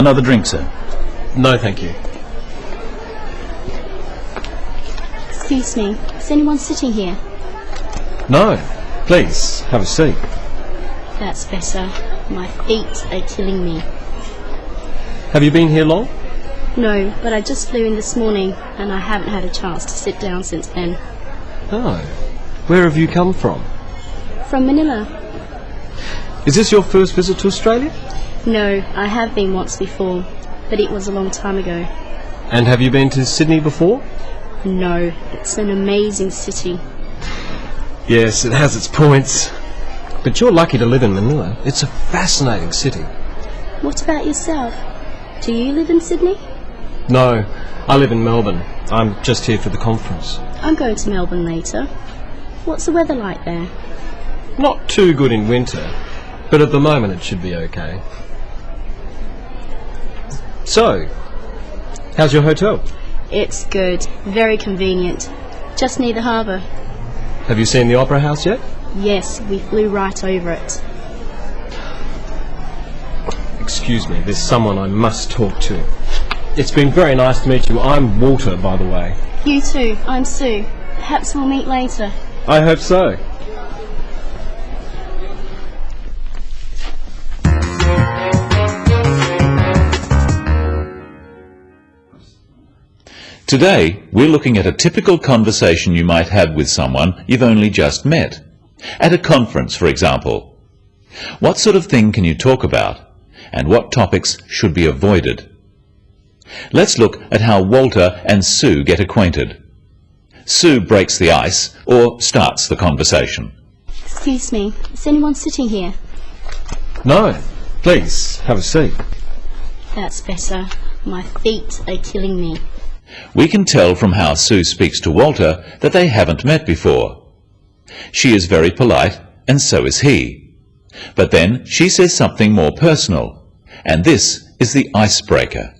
Another drink, sir? No, thank you. Excuse me, is anyone sitting here? No, please, have a seat. That's better. My feet are killing me. Have you been here long? No, but I just flew in this morning and I haven't had a chance to sit down since then. Oh, where have you come from? From Manila. Is this your first visit to Australia? No, I have been once before, but it was a long time ago. And have you been to Sydney before? No, it's an amazing city. Yes, it has its points. But you're lucky to live in Manila. It's a fascinating city. What about yourself? Do you live in Sydney? No, I live in Melbourne. I'm just here for the conference. I'm going to Melbourne later. What's the weather like there? Not too good in winter, but at the moment it should be okay. So, how's your hotel? It's good, very convenient. Just near the harbour. Have you seen the Opera House yet? Yes, we flew right over it. Excuse me, there's someone I must talk to. It's been very nice to meet you. I'm Walter, by the way. You too, I'm Sue. Perhaps we'll meet later. I hope so. Today, we're looking at a typical conversation you might have with someone you've only just met. At a conference, for example. What sort of thing can you talk about? And what topics should be avoided? Let's look at how Walter and Sue get acquainted. Sue breaks the ice or starts the conversation. Excuse me, is anyone sitting here? No, please, have a seat. That's better. My feet are killing me. We can tell from how Sue speaks to Walter that they haven't met before. She is very polite, and so is he. But then she says something more personal, and this is the icebreaker.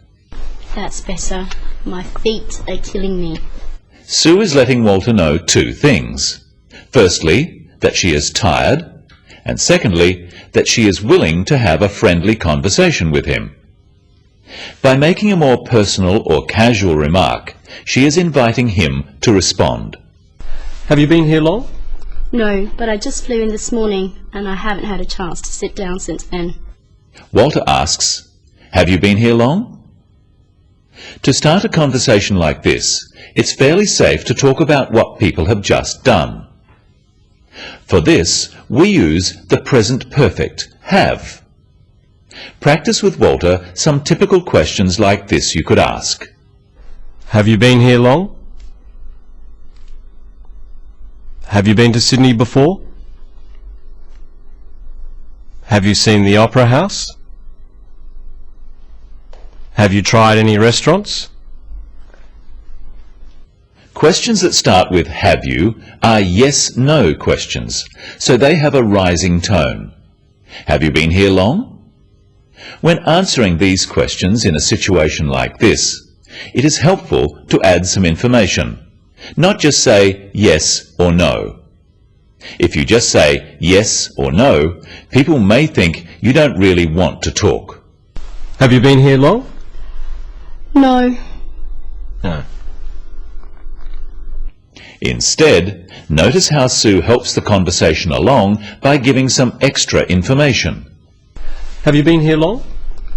That's better. My feet are killing me. Sue is letting Walter know two things. Firstly, that she is tired, and secondly, that she is willing to have a friendly conversation with him. By making a more personal or casual remark, she is inviting him to respond. Have you been here long? No, but I just flew in this morning and I haven't had a chance to sit down since then. Walter asks, "Have you been here long?" To start a conversation like this, it's fairly safe to talk about what people have just done. For this, we use the present perfect, have. Practice with Walter some typical questions like this you could ask. Have you been here long? Have you been to Sydney before? Have you seen the Opera House? Have you tried any restaurants? Questions that start with "have you" are yes-no questions, so they have a rising tone. Have you been here long? When answering these questions in a situation like this, it is helpful to add some information, not just say yes or no. If you just say yes or no, people may think you don't really want to talk. Have you been here long? No. No. Instead, notice how Sue helps the conversation along by giving some extra information. Have you been here long?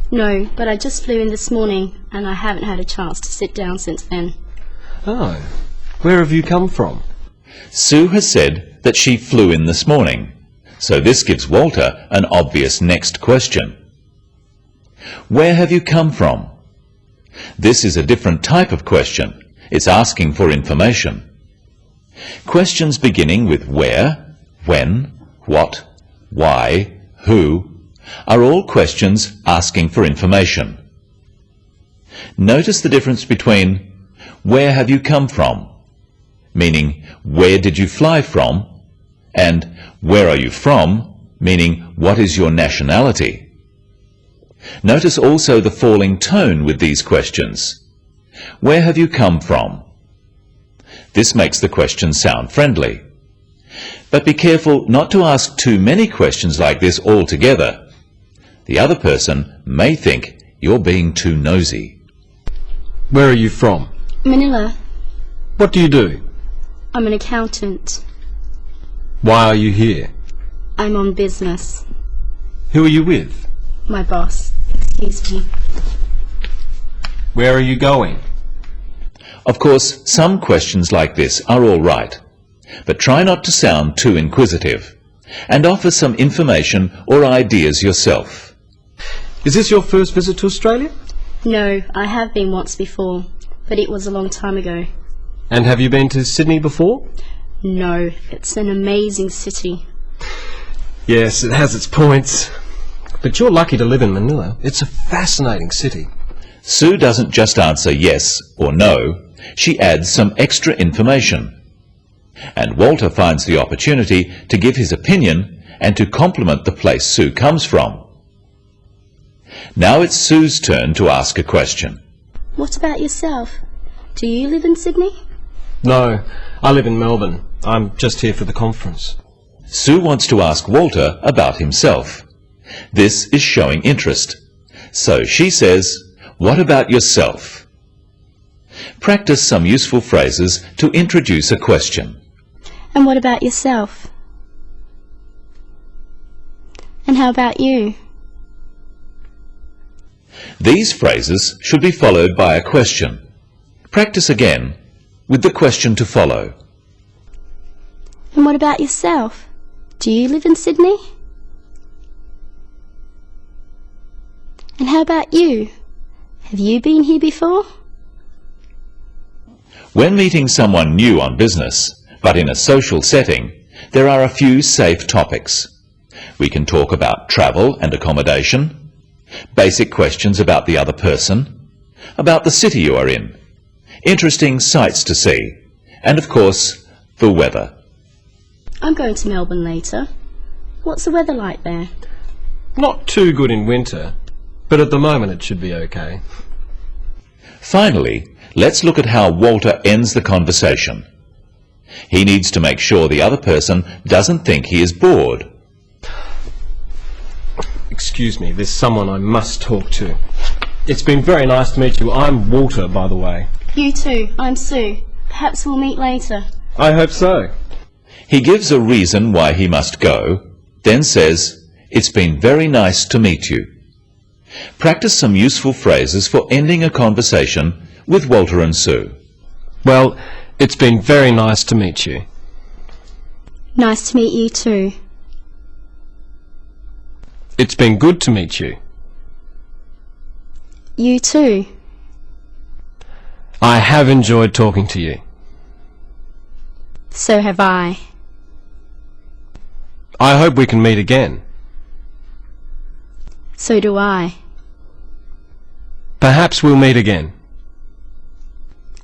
No, but I just flew in this morning and I haven't had a chance to sit down since then. Oh, where have you come from? Sue has said that she flew in this morning, so this gives Walter an obvious next question. Where have you come from? This is a different type of question. It's asking for information. Questions beginning with where, when, what, why, who, are all questions asking for information. Notice the difference between where have you come from, meaning where did you fly from, and where are you from, meaning what is your nationality. Notice also the falling tone with these questions. Where have you come from? This makes the question sound friendly. But be careful not to ask too many questions like this altogether. The other person may think You're being too nosy. Where are you from? Manila. What do you do? I'm an accountant. Why are you here? I'm on business. Who are you with? My boss. Excuse me. Where are you going? Of course, some questions like this are all right, but try not to sound too inquisitive, and offer some information or ideas yourself. Is this your first visit to Australia? No, I have been once before, but it was a long time ago. And have you been to Sydney before? No, it's an amazing city. Yes, it has its points. But you're lucky to live in Manila. It's a fascinating city. Sue doesn't just answer yes or no, she adds some extra information. And Walter finds the opportunity to give his opinion and to compliment the place Sue comes from. Now it's Sue's turn to ask a question. What about yourself? Do you live in Sydney? No, I live in Melbourne. I'm just here for the conference. Sue wants to ask Walter about himself. This is showing interest. So she says, "What about yourself?" Practice some useful phrases to introduce a question. And what about yourself? And how about you? These phrases should be followed by a question. Practice again with the question to follow. And what about yourself? Do you live in Sydney? And how about you? Have you been here before? When meeting someone new on business, but in a social setting, there are a few safe topics. We can talk about travel and accommodation, basic questions about the other person, about the city you are in, interesting sights to see, and of course, the weather. I'm going to Melbourne later. What's the weather like there? Not too good in winter, but at the moment it should be okay. Finally, let's look at how Walter ends the conversation. He needs to make sure the other person doesn't think he is bored. Excuse me, there's someone I must talk to. It's been very nice to meet you. I'm Walter, by the way. You too. I'm Sue. Perhaps we'll meet later. I hope so. He gives a reason why he must go, then says, "It's been very nice to meet you." Practice some useful phrases for ending a conversation with Walter and Sue. Well, it's been very nice to meet you. Nice to meet you too. It's been good to meet you. You too. I have enjoyed talking to you. So have I. I hope we can meet again. So do I. Perhaps we'll meet again.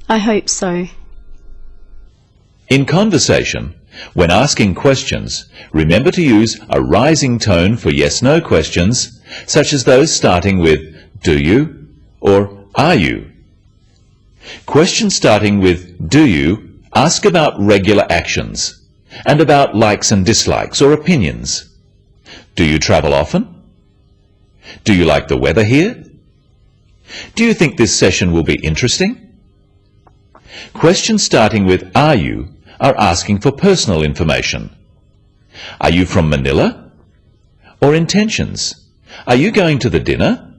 I hope so. In conversation, when asking questions, remember to use a rising tone for yes-no questions, such as those starting with "Do you?" or "Are you?" Questions starting with "Do you?" ask about regular actions and about likes and dislikes or opinions. Do you travel often? Do you like the weather here? Do you think this session will be interesting? Questions starting with "Are you?" are asking for personal information. Are you from Manila? Or intentions? Are you going to the dinner?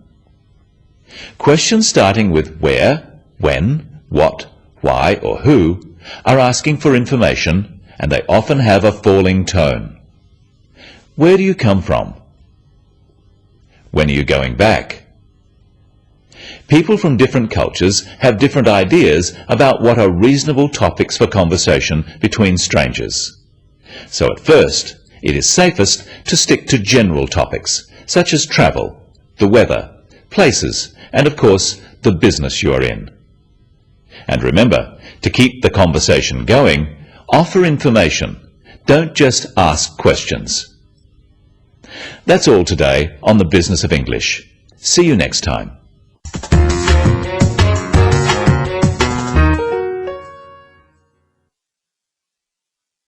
Questions starting with where, when, what, why, or who are asking for information, and they often have a falling tone. Where do you come from? When are you going back? People from different cultures have different ideas about what are reasonable topics for conversation between strangers. So at first, it is safest to stick to general topics, such as travel, the weather, places, and of course, the business you are in. And remember, to keep the conversation going, offer information. Don't just ask questions. That's all today on the Business of English. See you next time.